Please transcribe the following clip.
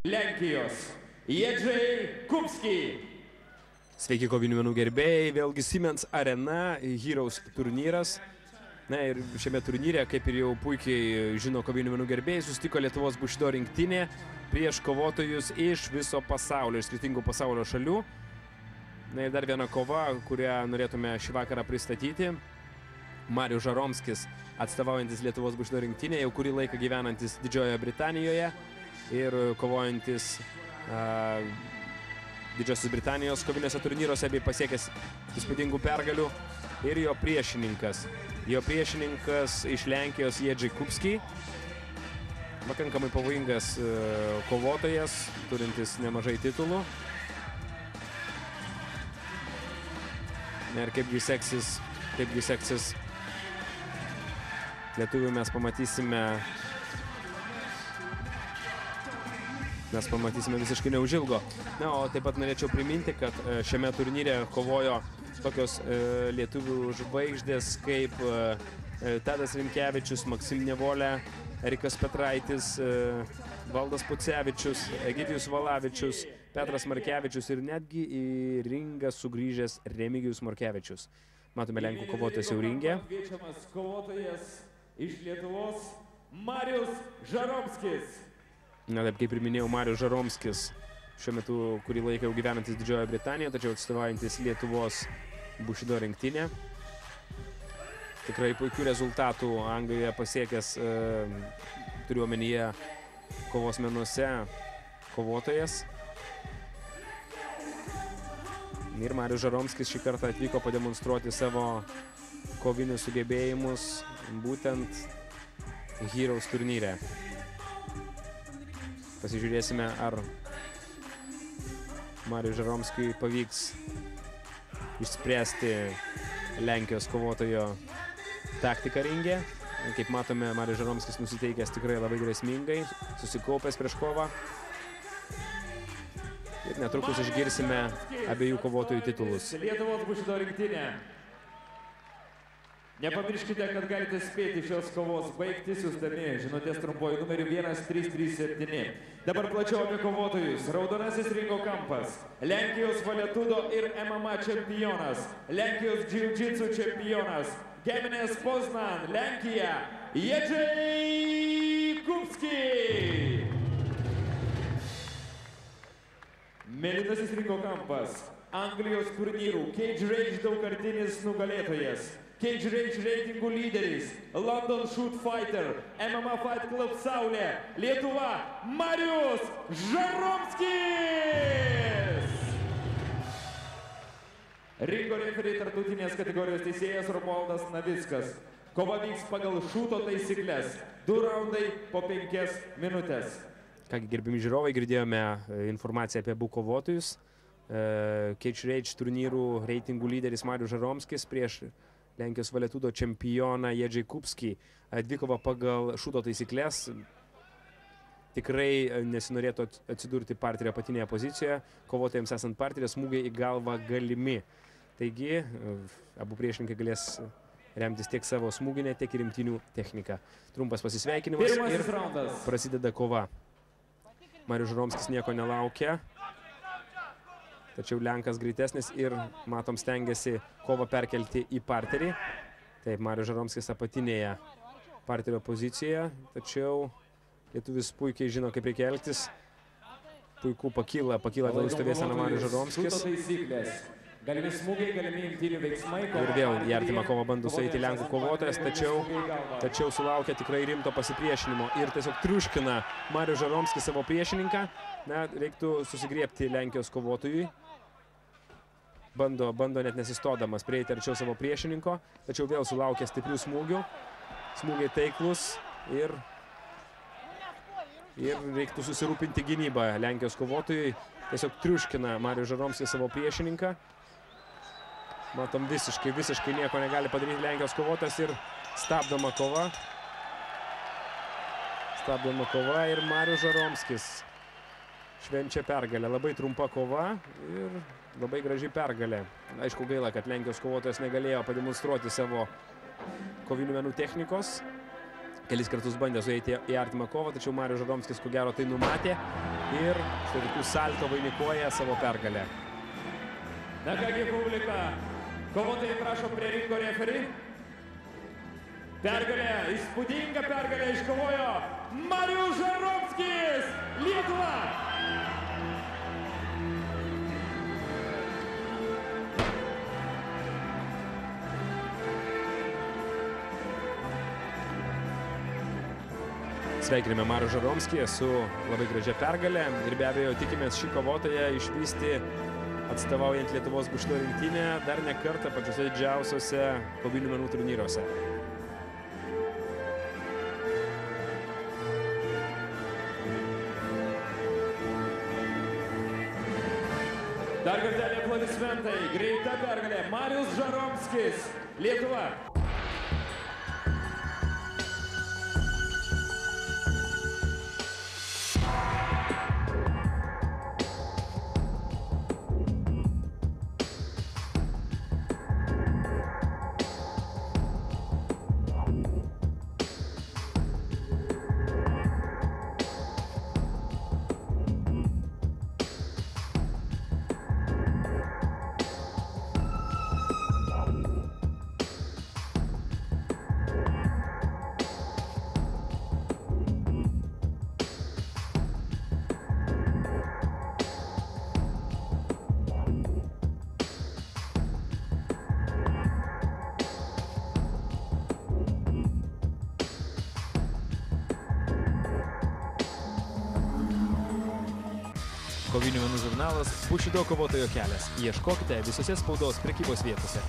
Lenkijos Jedrzej Kupski. Sveiki kovinių menų gerbėjai, vėlgi Siemens Arena, Heroes turnyras. Na ir šiame turnyre, kaip ir jau puikiai žino kovinių menų gerbėjai, susitiko Lietuvos bušido rinktinė prieš kovotojus iš viso pasaulio, iš skirtingų pasaulio šalių. Na ir dar viena kova, kurią norėtume šį vakarą pristatyti. Marius Žaromskis, atstovaujantis Lietuvos bušido rinktinė, jau kurį laiką gyvenantis Didžiojoje Britanijoje ir kovojantis Didžiosios Britanijos kovinėse turnyruose bei pasiekęs įspūdingų pergalių, ir jo priešininkas iš Lenkijos Jedrzej Kupski, pakankamai pavojingas kovotojas, turintis nemažai titulų. Ir kaipgi seksis lietuvių mes pamatysime visiškai neužilgo. Na, o taip pat norėčiau priminti, kad šiame turnyre kovojo tokios lietuvių žvaigždės kaip Tadas Rimkevičius, Maksim Nevolė, Erikas Petraitis, Valdas Pucevičius, Egidijus Valavičius, Petras Markevičius ir netgi į ringą sugrįžęs Remigijus Morkevičius. Matome Lenkų kovotojas jau ringe. Kviečiamas kovotojas iš Lietuvos Marius Žaromskis. Na, taip kaip ir minėjau, Marius Žaromskis šiuo metu kurį laiką jau gyvenantis Didžiojoje Britanijoje, tačiau atstovaujantis Lietuvos bušido rinktinę. Tikrai puikių rezultatų Anglijoje pasiekęs, turiu omenyje, kovos menuose kovotojas. Ir Marius Žaromskis šį kartą atvyko pademonstruoti savo kovinius sugebėjimus būtent Heroes turnyre. Pasižiūrėsime, ar Mariui Žaromskiui pavyks išspręsti Lenkijos kovotojo taktiką ringe. Kaip matome, Marius Žaromskis nusiteikęs tikrai labai grėsmingai, susikaupęs prieš kovą. Ir netrukus išgirsime abiejų kovotojų titulus. Lietuvos bušido rinktinė. Nepamirškite, kad galite spėti šios kovos baigti siųsdami žinutės trumpuoju numeriu 1337. Dabar plačiau apie kovotojus. Raudonasis ringo kampas. Lenkijos valetudo ir MMA čempionas. Lenkijos džiu-džitsu čempionas. Geminės Poznan, Lenkija. Jedrzej Kupski. Mėlynasis ringo kampas. Anglijos turnyrų Cage Rage daugkartinis nugalėtojas. Cage Rage reitingų lyderis, London Shoot Fighter, MMA Fight Club Saulė, Lietuva, Marius Žaromskis! Ringo referiai tarptautinės kategorijos teisėjas Romualdas Navickas. Kova vyks pagal šūto taisyklės. 2 raundai po 5 minutės. Kągi, gerbimi žiūrovai, girdėjome informaciją apie abu kovotojus. Cage Rage turnyrų reitingų lyderis Marius Žaromskis prieš Lenkijos valetudo čempioną Jedrzej Kupski. Dvikova pagal šūto taisyklės. Tikrai nesinorėtų atsidurti parterio apatinėje pozicijoje. Kovotojams esant parterio, smūgiai į galvą galimi. Taigi, abu priešininkai galės remtis tiek savo smūginę, tiek ir imtynių techniką. Trumpas pasisveikinimas ir prasideda kova. Marius Žaromskis nieko nelaukia. Tačiau Lenkas greitesnis ir, matom, stengiasi kovą perkelti į parterį. Taip, Marius Žaromskis apatinėje parterio pozicijoje, tačiau lietuvis puikiai žino, kaip reikia elgtis. Puiku pakyla dėl stovėseną Marius Žaromskis. Galimi smūgiai, galimi imtynių veiksmai. Ir vėl į artimą kovą bando sueiti Lenkų kovotojas, tačiau sulaukia tikrai rimto pasipriešinimo ir tiesiog triuškina Marius Žaromskis savo priešininką. Na, reiktų susigriebti Lenkijos kovotojui. Bando net nesistodamas prieiti arčiau savo priešininko, tačiau vėl sulaukia stiprių smūgių. Smūgiai taiklus ir reiktų susirūpinti gynybą Lenkijos kovotojui. Tiesiog triuškina Marius Žaromskis savo priešininką. Matom, visiškai nieko negali padaryti Lenkijos kovotojas ir stabdoma kova. Ir Marius Žaromskis švenčia pergalę. Labai trumpa kova ir labai graži pergalė. Aišku, gaila, kad Lenkijos kovotojas negalėjo pademonstruoti savo kovinių menų technikos. Kelis kartus bandė sueiti į artimą kovą, tačiau Marius Žaromskis ko gero tai numatė ir štai tokių salto vainikuoja savo pergalę. Na kągi publika, kovotojai prašo prie ringo referį. Pergalę, įspūdingą pergalę iškovojo Marius Žaromskis, Lietuva. Sveikiname Marių Žaromskį su labai gražia pergalė ir be abejo tikimės šį kovotoją išvysti atstovaujant Lietuvos bušno rinktinę dar ne kartą pačiuose didžiausiuose kovinių menų turnyruose. Dar kartelį aplodismentai, greita pergalė, Marius Žaromskis, Lietuva. Kovinių menų žurnalas Bushido kovotojo kelias. Ieškokite visose spaudos prekybos vietose.